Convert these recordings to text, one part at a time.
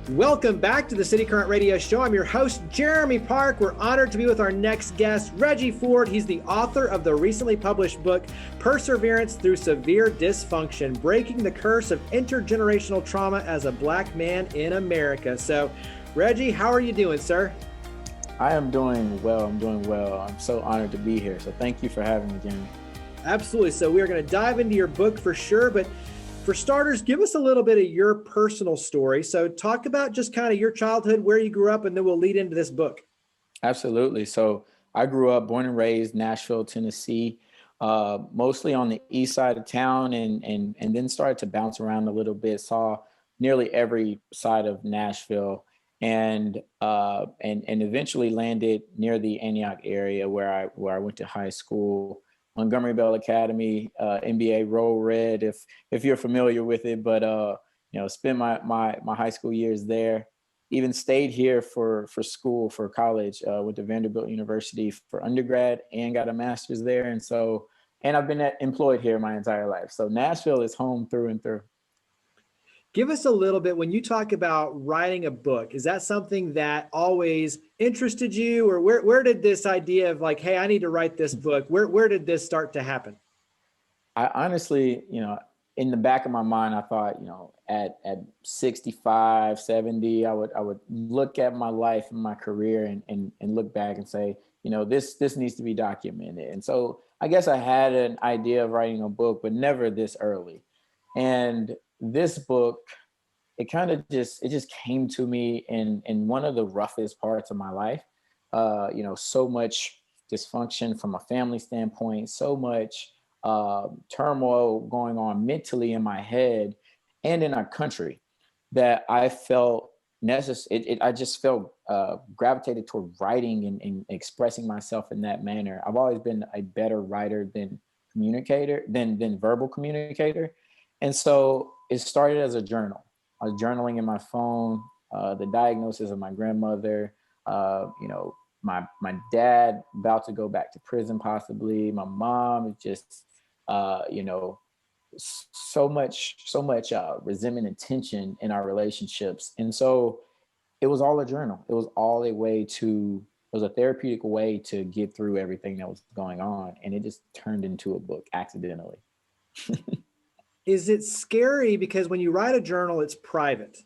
Welcome back to the City Current Radio Show. I'm your host, Jeremy Park. We're honored to be with our next guest, Reggie Ford. He's the author of the recently published book, Perseverance Through Severe Dysfunction, Breaking the Curse of Intergenerational Trauma as a Black Man in America. So, Reggie, how are you doing, sir? I am doing well. I'm so honored to be here. So thank you for having me, Jeremy. Absolutely. So we are going to dive into your book for sure, but for starters, give us a little bit of your personal story. So talk about just kind of your childhood, where you grew up, and then we'll lead into this book. Absolutely. So I grew up, born and raised, Nashville, Tennessee, mostly on the east side of town, and then started to bounce around a little bit, saw nearly every side of Nashville, and eventually landed near the Antioch area where I went to high school. Montgomery Bell Academy, NBA Roll Red, if you're familiar with it, but spent my high school years there. Even stayed here for school, for college, went to Vanderbilt University for undergrad and got a master's there. And I've been employed here my entire life. So Nashville is home through and through. Give us a little bit, when you talk about writing a book, is that something that always interested you, or where did this idea of like, hey, I need to write this book, where did this start to happen? I honestly, in the back of my mind, I thought, at 65, 70, I would look at my life and my career and look back and say, this needs to be documented. And so I guess I had an idea of writing a book, but never this early. And this book, it just came to me in one of the roughest parts of my life. So much dysfunction from a family standpoint, so much turmoil going on mentally in my head and in our country, that I felt necessary. I just felt gravitated toward writing and expressing myself in that manner. I've always been a better writer than verbal communicator. And so it started as a journal. I was journaling in my phone, the diagnosis of my grandmother, my dad about to go back to prison, possibly. My mom just, so much resentment and tension in our relationships. And so it was all a journal. It was all it was a therapeutic way to get through everything that was going on. And it just turned into a book accidentally. Is it scary because when you write a journal, it's private,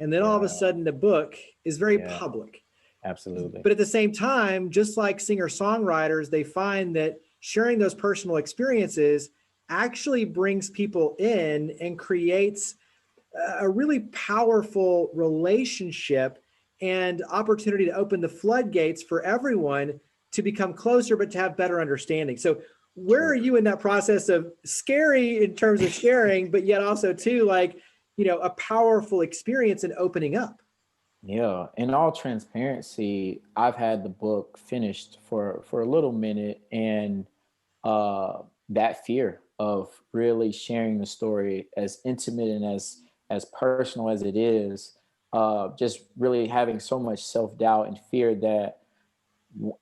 and then all of a sudden the book is very public? Absolutely. But at the same time, just like singer-songwriters, they find that sharing those personal experiences actually brings people in and creates a really powerful relationship and opportunity to open the floodgates for everyone to become closer, but to have better understanding. So where are you in that process of scary in terms of sharing, but yet also too, a powerful experience in opening up? Yeah. In all transparency, I've had the book finished for a little minute, and that fear of really sharing the story, as intimate and as personal as it is, just really having so much self-doubt and fear that,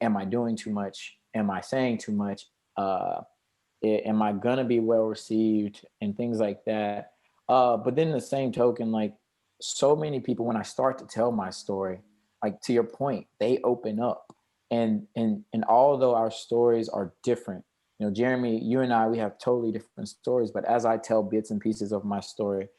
am I doing too much? Am I saying too much? Am I gonna be well received, and things like that. But then the same token, so many people, when I start to tell my story, to your point, they open up, and although our stories are different, Jeremy, you and I, we have totally different stories, but as I tell bits and pieces of my story,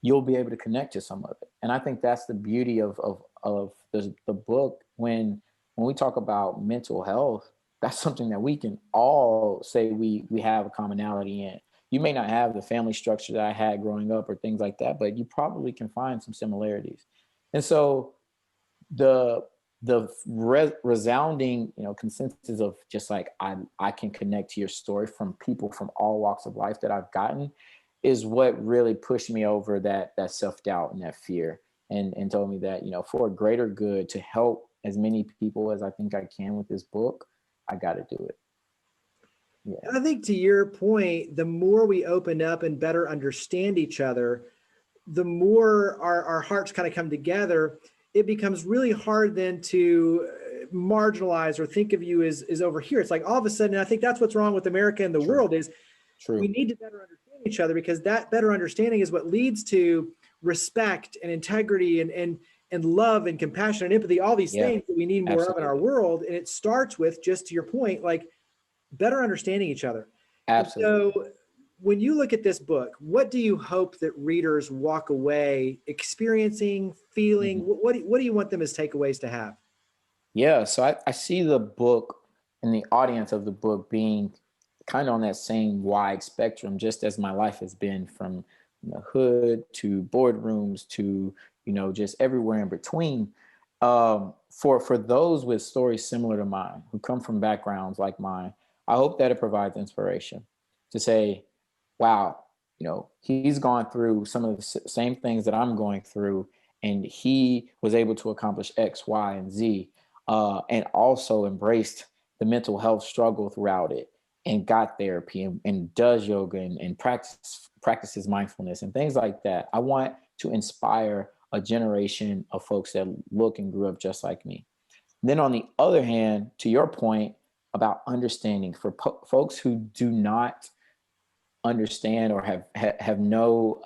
you'll be able to connect to some of it. And I think that's the beauty of the book. When we talk about mental health, that's something that we can all say we have a commonality in. You may not have the family structure that I had growing up or things like that, but you probably can find some similarities. And so the resounding, consensus of just I can connect to your story from people from all walks of life that I've gotten is what really pushed me over that self-doubt and that fear, and told me that, for a greater good, to help as many people as I think I can with this book, I got to do it. Yeah. I think to your point, the more we open up and better understand each other, the more our hearts kind of come together. It becomes really hard then to marginalize or think of you as over here. It's like all of a sudden, I think that's what's wrong with America and the world is we need to better understand each other, because that better understanding is what leads to respect and integrity and love and compassion and empathy, all these Yeah, things that we need more of in our absolutely. world. And it starts with, just to your point, like better understanding each other. And Absolutely. so when you look at this book, what do you hope that readers walk away experiencing, feeling? Mhm. What do you want them as takeaways to have? Yeah, so I see the book and the audience of the book being kind of on that same wide spectrum, just as my life has been, from the hood to boardrooms to, just everywhere in between. For those with stories similar to mine, who come from backgrounds like mine, I hope that it provides inspiration to say, wow, he's gone through some of the same things that I'm going through, and he was able to accomplish X, Y, and Z, and also embraced the mental health struggle throughout it, and got therapy, and does yoga, and practices mindfulness and things like that. I want to inspire a generation of folks that look and grew up just like me. Then on the other hand, to your point about understanding, for folks who do not understand or have no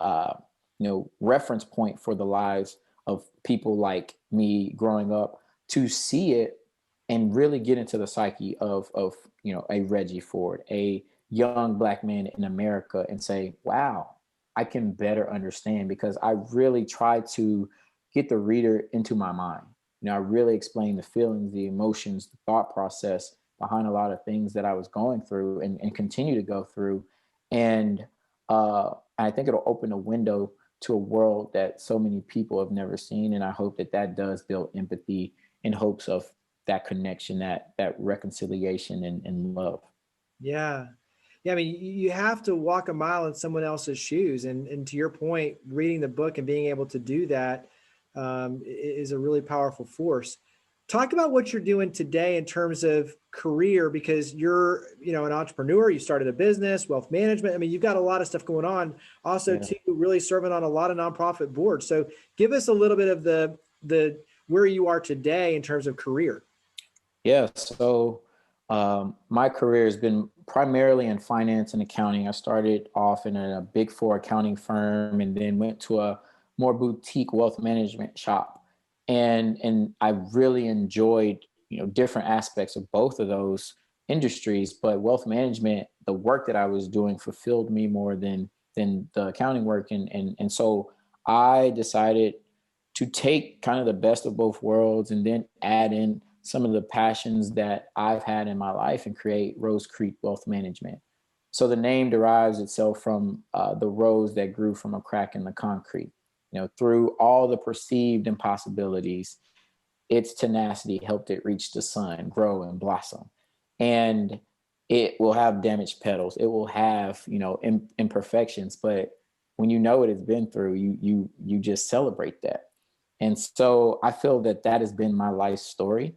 reference point for the lives of people like me growing up, to see it and really get into the psyche of a Reggie Ford, a young Black man in America, and say, wow, I can better understand, because I really try to get the reader into my mind. I really explain the feelings, the emotions, the thought process behind a lot of things that I was going through, and continue to go through. And I think it'll open a window to a world that so many people have never seen. And I hope that that does build empathy, in hopes of that connection, that reconciliation, and love. Yeah. Yeah. I mean, you have to walk a mile in someone else's shoes. And to your point, reading the book and being able to do that is a really powerful force. Talk about what you're doing today in terms of career, because you're, an entrepreneur. You started a business, wealth management. I mean, you've got a lot of stuff going on. Also, Yeah. too, really serving on a lot of nonprofit boards. So give us a little bit of the where you are today in terms of career. Yeah. So my career has been primarily in finance and accounting. I started off in a big four accounting firm, and then went to a more boutique wealth management shop. And I really enjoyed, different aspects of both of those industries. But wealth management, the work that I was doing, fulfilled me more than the accounting work. And so I decided to take kind of the best of both worlds, and then add in some of the passions that I've had in my life, and create Rose Creek Wealth Management. So the name derives itself from the rose that grew from a crack in the concrete. Through all the perceived impossibilities, its tenacity helped it reach the sun, grow, and blossom. And it will have damaged petals. It will have, imperfections, but when you know what it's been through, you just celebrate that. And so I feel that that has been my life story.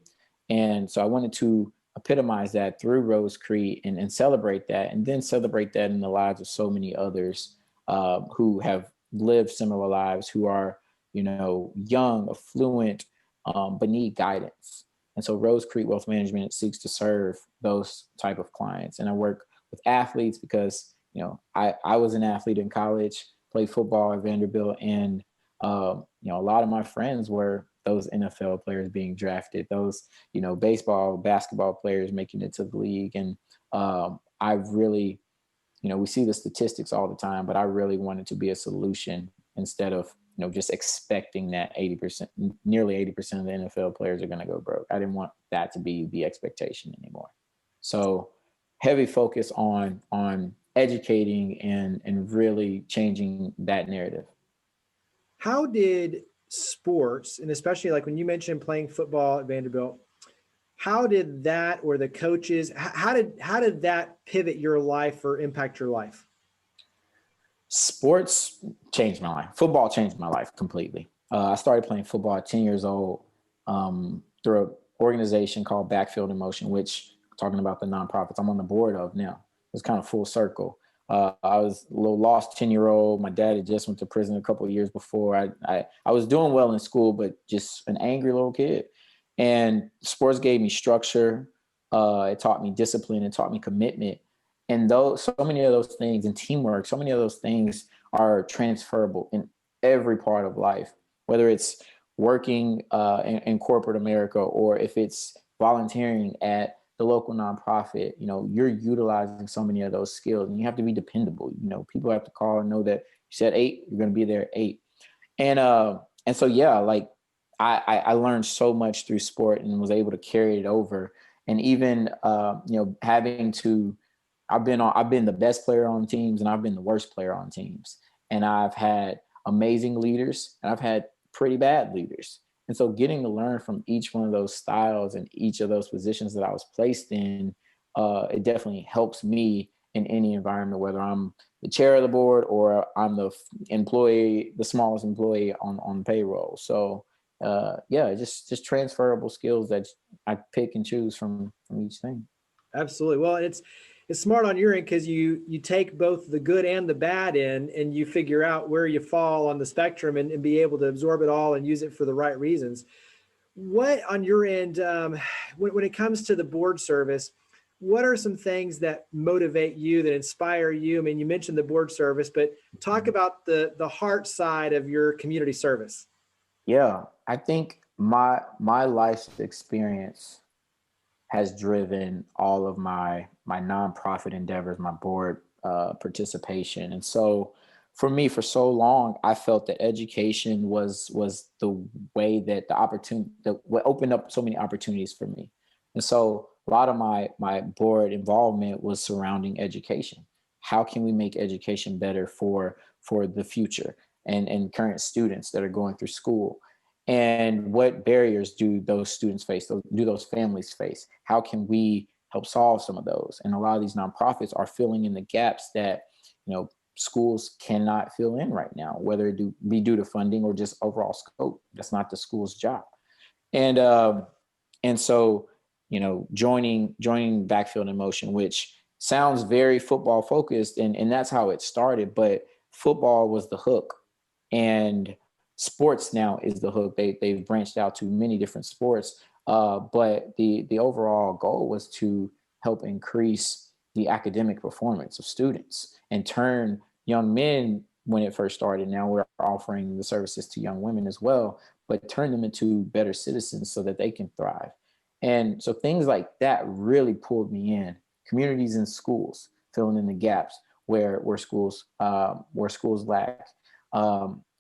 And so I wanted to epitomize that through Rose Creek, and celebrate that, and then celebrate that in the lives of so many others who have lived similar lives, who are, young, affluent, but need guidance. And so Rose Creek Wealth Management seeks to serve those type of clients. And I work with athletes because, I was an athlete in college, played football at Vanderbilt, and a lot of my friends were those NFL players being drafted, those, baseball, basketball players making it to the league. And I've really, we see the statistics all the time, but I really wanted to be a solution, instead of, just expecting that 80%, nearly 80% of the NFL players are going to go broke. I didn't want that to be the expectation anymore. So heavy focus on educating, and really changing that narrative. How did sports, and especially like when you mentioned playing football at Vanderbilt, how did that, or the coaches, how did that pivot your life or impact your life? Sports changed my life. Football changed my life completely. I started playing football at 10 years old, through an organization called Backfield in Motion, which, talking about the nonprofits I'm on the board of now, it's kind of full circle. I was a little lost 10-year-old. My dad had just went to prison a couple of years before. I was doing well in school, but just an angry little kid. And sports gave me structure. It taught me discipline. It taught me commitment. And so many of those things, and teamwork, so many of those things are transferable in every part of life, whether it's working in corporate America, or if it's volunteering at the local nonprofit. You know, you're utilizing so many of those skills, and you have to be dependable. You know, people have to call and know that you said 8, you're going to be there at 8. And so, yeah, like I learned so much through sport and was able to carry it over. And even, you know, I've been the best player on teams, and I've been the worst player on teams. And I've had amazing leaders, and I've had pretty bad leaders. And so getting to learn from each one of those styles and each of those positions that I was placed in, it definitely helps me in any environment, whether I'm the chair of the board or I'm the smallest employee on payroll. So yeah, just transferable skills that I pick and choose from each thing. Absolutely. Well, it's smart on your end, because you take both the good and the bad in, and you figure out where you fall on the spectrum, and be able to absorb it all and use it for the right reasons. What on your end, when it comes to the board service, what are some things that motivate you, that inspire you? I mean, you mentioned the board service, but talk about the heart side of your community service. Yeah, I think my life's experience has driven all of my nonprofit endeavors, my board participation. And so for me, for so long, I felt that education was the way that what opened up so many opportunities for me. And so a lot of my board involvement was surrounding education. How can we make education better for the future and current students that are going through school? And what barriers do those students face? Do those families face? How can we help solve some of those? And a lot of these nonprofits are filling in the gaps that, you know, schools cannot fill in right now, whether it be due to funding or just overall scope. That's not the school's job. And so, you know, joining Backfield in Motion, which sounds very football focused, and that's how it started, but football was the hook, and sports now is the hook. They've branched out to many different sports, but the overall goal was to help increase the academic performance of students and turn young men, when it first started, now we're offering the services to young women as well, but turn them into better citizens so that they can thrive. And so things like that really pulled me in. Communities and schools, filling in the gaps where schools lack.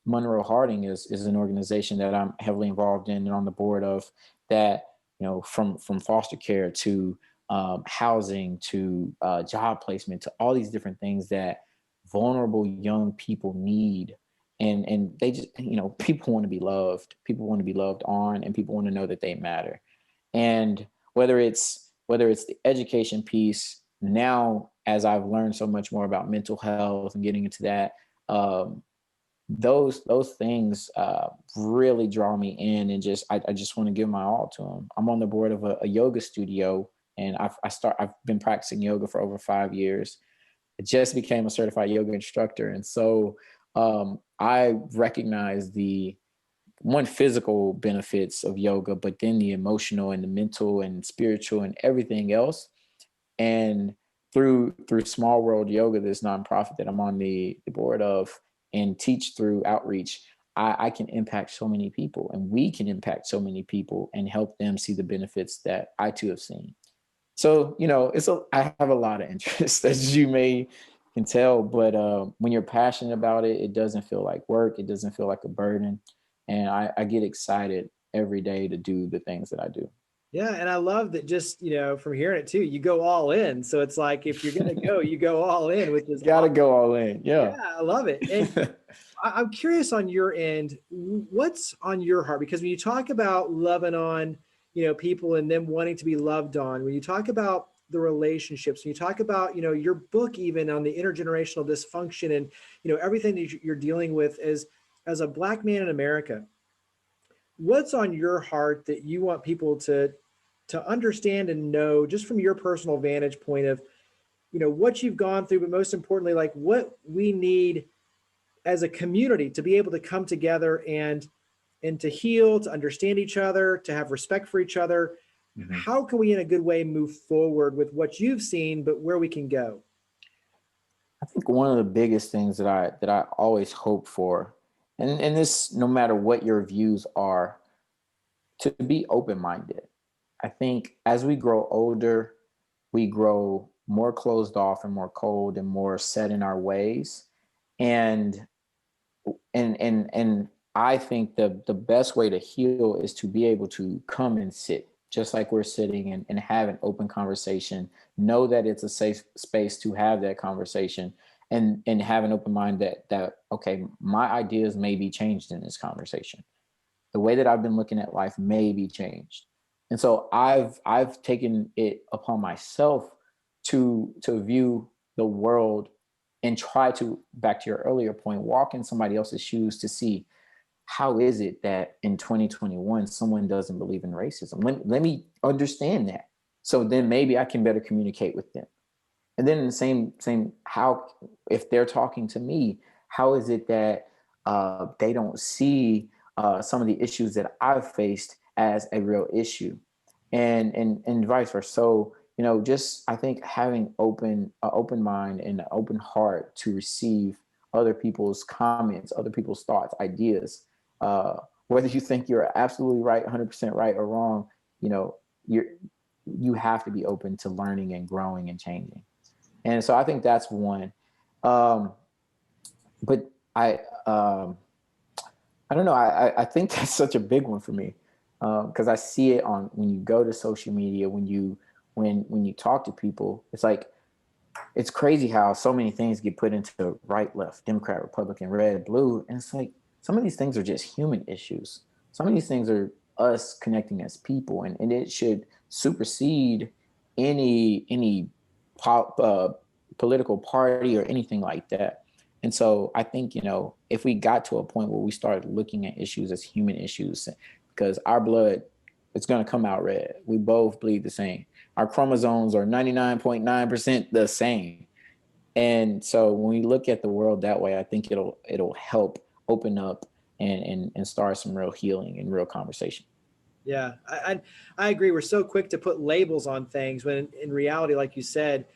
Monroe Harding is an organization that I'm heavily involved in and on the board of, that, you know, from foster care to housing to job placement to all these different things that vulnerable young people need. And they just, you know, people want to be loved. People want to be loved on, and people want to know that they matter. And whether it's the education piece, now as I've learned so much more about mental health and getting into that, those things really draw me in, and I just want to give my all to them. I'm on the board of a yoga studio, and I've been practicing yoga for over 5 years. I just became a certified yoga instructor, and so I recognize the physical benefits of yoga, but then the emotional and the mental and spiritual and everything else. And through Small World Yoga, this nonprofit that I'm on the board of and teach through outreach, I can impact so many people, and we can impact so many people and help them see the benefits that I too have seen. So, you know, I have a lot of interest, as you can tell, but when you're passionate about it, it doesn't feel like work. It doesn't feel like a burden. And I get excited every day to do the things that I do. Yeah. And I love that, just, you know, from hearing it too, you go all in. So it's like, if you're going to go, you go all in, which is Gotta awesome. go all in. Yeah. Yeah, I love it. And I'm curious on your end, what's on your heart? Because when you talk about loving on, you know, people and them wanting to be loved on, when you talk about the relationships, when you talk about, you know, your book, even on the intergenerational dysfunction and, you know, everything that you're dealing with as a Black man in America, what's on your heart that you want people to understand and know, just from your personal vantage point of, you know, what you've gone through, but most importantly, like what we need as a community to be able to come together and to heal, to understand each other, to have respect for each other. Mm-hmm. How can we in a good way move forward with what you've seen, but where we can go? I think one of the biggest things that I always hope for and this, no matter what your views are, to be open-minded. I think as we grow older, we grow more closed off and more cold and more set in our ways. And and I think the best way to heal is to be able to come and sit just like we're sitting, and have an open conversation. Know that it's a safe space to have that conversation, and have an open mind that okay, my ideas may be changed in this conversation. The way that I've been looking at life may be changed. And so I've taken it upon myself to view the world and try to, back to your earlier point, walk in somebody else's shoes to see how is it that in 2021 someone doesn't believe in racism. Let me understand that, so then maybe I can better communicate with them. And then in the same how, if they're talking to me, how is it that they don't see some of the issues that I've faced as a real issue, and vice versa. So, just, I think having open mind and an open heart to receive other people's comments, other people's thoughts, ideas, whether you think you're absolutely right, 100% right or wrong, you have to be open to learning and growing and changing. And so I think that's one. But I don't know. I think that's such a big one for me, because I see it on, when you go to social media, when you talk to people. It's like, it's crazy how so many things get put into right, left, Democrat, Republican, red, blue, and it's like some of these things are just human issues. Some of these things are us connecting as people, and it should supersede any political party or anything like that. And so I think, if we got to a point where we started looking at issues as human issues, because our blood, it's going to come out red. We both bleed the same. Our chromosomes are 99.9% the same. And so when we look at the world that way, I think it'll help open up and start some real healing and real conversation. Yeah, I agree. We're so quick to put labels on things when in reality, like you said,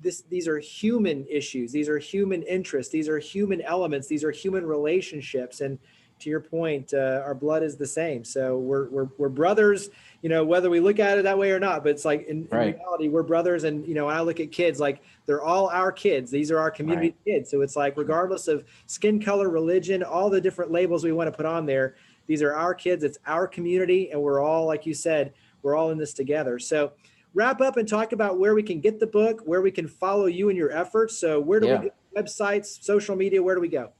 these are human issues. These are human interests. These are human elements. These are human relationships. And to your point, our blood is the same. So we're brothers, whether we look at it that way or not. But it's like in reality, we're brothers. And when I look at kids, like they're all our kids. These are our community kids. So it's like, regardless of skin color, religion, all the different labels we want to put on there, these are our kids. It's our community, and we're all, like you said, we're all in this together. So wrap up and talk about where we can get the book, where we can follow you and your efforts. So where do we go? Websites, social media, where do we go?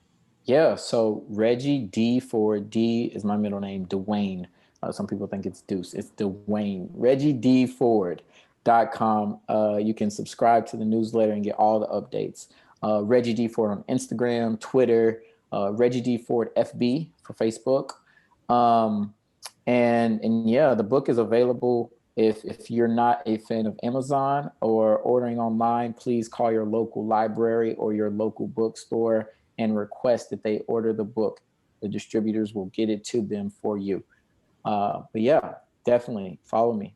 Yeah, so Reggie D, for D is my middle name, Dwayne. Some people think it's Deuce. It's Dwayne. ReggieDFord.com. You can subscribe to the newsletter and get all the updates. Reggie D Ford on Instagram, Twitter, Reggie D Ford FB for Facebook. And yeah, the book is available. If you're not a fan of Amazon or ordering online, please call your local library or your local bookstore and request that they order the book. The distributors will get it to them for you. But yeah, definitely follow me.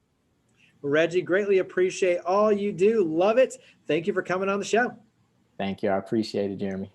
Reggie, greatly appreciate all you do. Love it. Thank you for coming on the show. Thank you. I appreciate it, Jeremy.